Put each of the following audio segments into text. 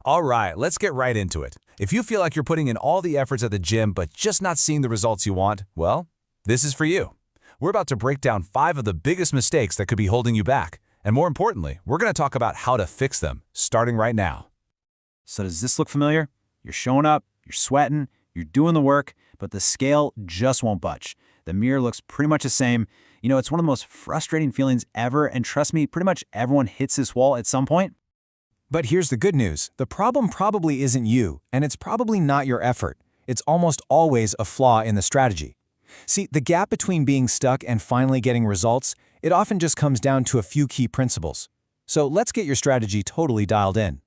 All right, let's get right into it. If you feel like you're putting in all the efforts at the gym but just not seeing the results you want, well, this is for you. We're about to break down 5 of the biggest mistakes that could be holding you back. And more importantly, we're going to talk about how to fix them, starting right now. So does this look familiar? You're showing up, you're sweating, you're doing the work, but the scale just won't budge. The mirror looks pretty much the same. You know, it's one of the most frustrating feelings ever, and trust me, pretty much everyone hits this wall at some point. But here's the good news. The problem probably isn't you, and it's probably not your effort. It's almost always a flaw in the strategy. See, the gap between being stuck and finally getting results, it often just comes down to a few key principles. So let's get your strategy totally dialed in.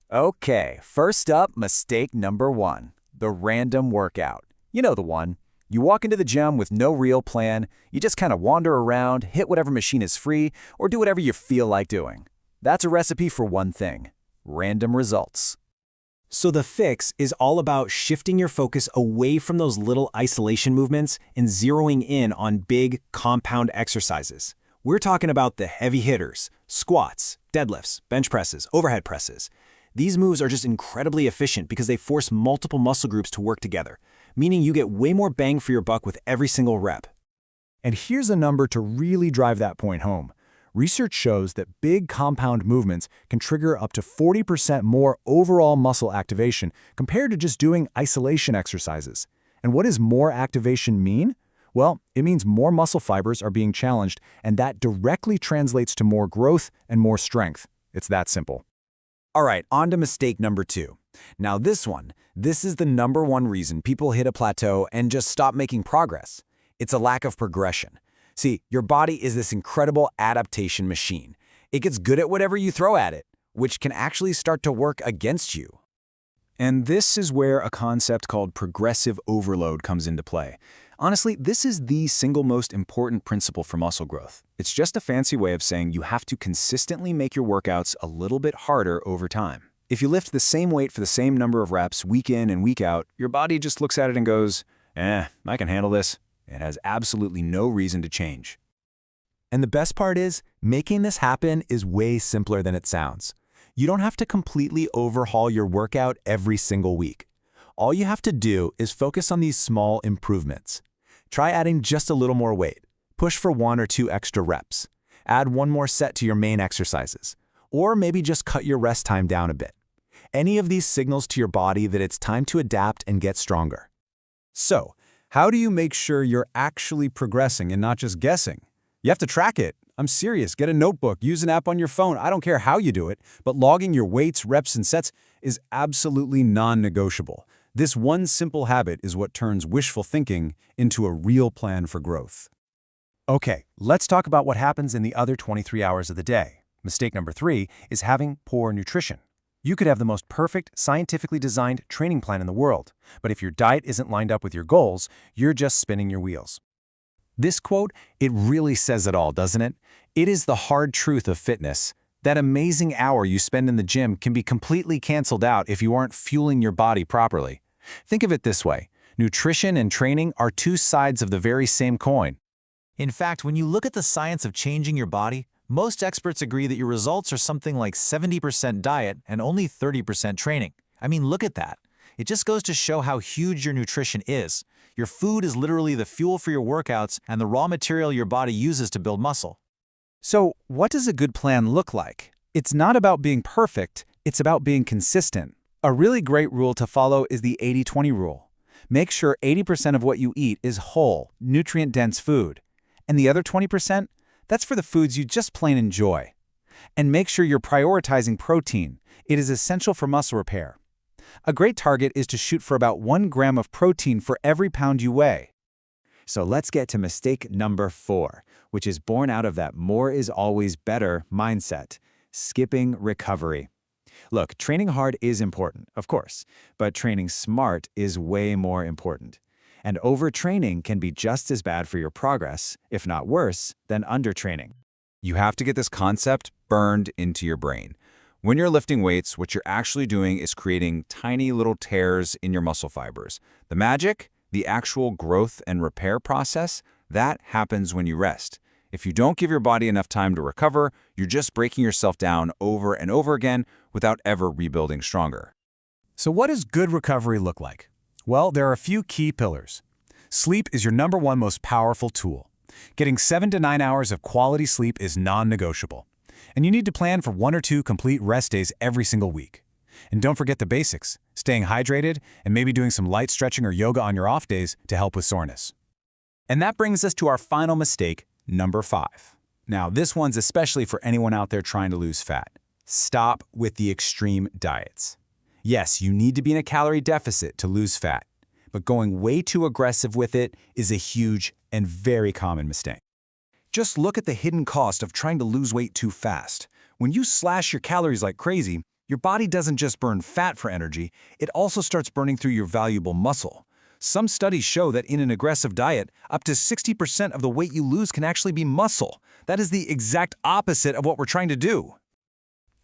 Okay, first up, mistake number 1, the random workout. You know the one. You walk into the gym with no real plan, you just kind of wander around, hit whatever machine is free, or do whatever you feel like doing. That's a recipe for one thing: random results. So the fix is all about shifting your focus away from those little isolation movements and zeroing in on big, compound exercises. We're talking about the heavy hitters: squats, deadlifts, bench presses, overhead presses. These moves are just incredibly efficient because they force multiple muscle groups to work together, meaning you get way more bang for your buck with every single rep. And here's a number to really drive that point home. Research shows that big compound movements can trigger up to 40% more overall muscle activation compared to just doing isolation exercises. And what does more activation mean? Well, it means more muscle fibers are being challenged, and that directly translates to more growth and more strength. It's that simple. All right, on to mistake number 2. Now this is the number 1 reason people hit a plateau and just stop making progress. It's a lack of progression. See, your body is this incredible adaptation machine. It gets good at whatever you throw at it, which can actually start to work against you. And this is where a concept called progressive overload comes into play. Honestly, this is the single most important principle for muscle growth. It's just a fancy way of saying you have to consistently make your workouts a little bit harder over time. If you lift the same weight for the same number of reps week in and week out, your body just looks at it and goes, I can handle this. It has absolutely no reason to change. And the best part is, making this happen is way simpler than it sounds. You don't have to completely overhaul your workout every single week. All you have to do is focus on these small improvements. Try adding just a little more weight. Push for 1 or 2 extra reps. Add 1 more set to your main exercises. Or maybe just cut your rest time down a bit. Any of these signals to your body that it's time to adapt and get stronger. So, how do you make sure you're actually progressing and not just guessing? You have to track it. I'm serious. Get a notebook, use an app on your phone. I don't care how you do it, but logging your weights, reps, and sets is absolutely non-negotiable. This one simple habit is what turns wishful thinking into a real plan for growth. Okay, let's talk about what happens in the other 23 hours of the day. Mistake number 3 is having poor nutrition. You could have the most perfect, scientifically designed training plan in the world, but if your diet isn't lined up with your goals, you're just spinning your wheels. This quote, it really says it all, doesn't it? It is the hard truth of fitness. That amazing hour you spend in the gym can be completely canceled out if you aren't fueling your body properly. Think of it this way. Nutrition and training are 2 sides of the very same coin. In fact, when you look at the science of changing your body, most experts agree that your results are something like 70% diet and only 30% training. I mean, look at that. It just goes to show how huge your nutrition is. Your food is literally the fuel for your workouts and the raw material your body uses to build muscle. So, what does a good plan look like? It's not about being perfect, it's about being consistent. A really great rule to follow is the 80-20 rule. Make sure 80% of what you eat is whole, nutrient-dense food. And the other 20%? That's for the foods you just plain enjoy. And make sure you're prioritizing protein. It is essential for muscle repair. A great target is to shoot for about 1 gram of protein for every pound you weigh. So let's get to mistake number 4, which is born out of that more is always better mindset: skipping recovery. Look, training hard is important, of course, but training smart is way more important. And overtraining can be just as bad for your progress, if not worse, than undertraining. You have to get this concept burned into your brain. When you're lifting weights, what you're actually doing is creating tiny little tears in your muscle fibers. The magic, the actual growth and repair process, that happens when you rest. If you don't give your body enough time to recover, you're just breaking yourself down over and over again without ever rebuilding stronger. So what does good recovery look like? Well, there are a few key pillars. Sleep is your #1 most powerful tool. Getting 7 to 9 hours of quality sleep is non-negotiable. And you need to plan for 1 or 2 complete rest days every single week. And don't forget the basics, staying hydrated and maybe doing some light stretching or yoga on your off days to help with soreness. And that brings us to our final mistake, number 5. Now, this one's especially for anyone out there trying to lose fat. Stop with the extreme diets. Yes, you need to be in a calorie deficit to lose fat, but going way too aggressive with it is a huge and very common mistake. Just look at the hidden cost of trying to lose weight too fast. When you slash your calories like crazy, your body doesn't just burn fat for energy, it also starts burning through your valuable muscle. Some studies show that in an aggressive diet, up to 60% of the weight you lose can actually be muscle. That is the exact opposite of what we're trying to do.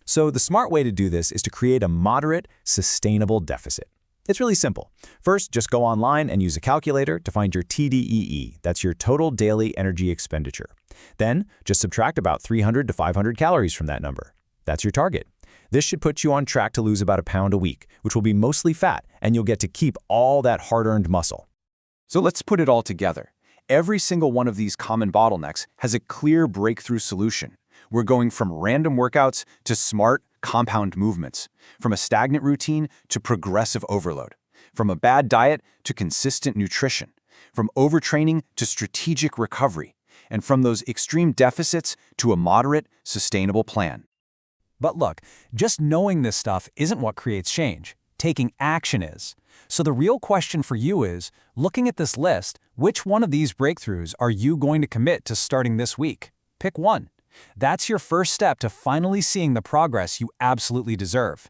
So the smart way to do this is to create a moderate, sustainable deficit. It's really simple. First, just go online and use a calculator to find your TDEE. That's your total daily energy expenditure. Then, just subtract about 300 to 500 calories from that number. That's your target. This should put you on track to lose about a pound a week, which will be mostly fat, and you'll get to keep all that hard-earned muscle. So let's put it all together. Every single one of these common bottlenecks has a clear breakthrough solution. We're going from random workouts to smart, compound movements, from a stagnant routine to progressive overload, from a bad diet to consistent nutrition, from overtraining to strategic recovery, and from those extreme deficits to a moderate, sustainable plan. But look, just knowing this stuff isn't what creates change. Taking action is. So the real question for you is, looking at this list, which one of these breakthroughs are you going to commit to starting this week? Pick one. That's your first step to finally seeing the progress you absolutely deserve.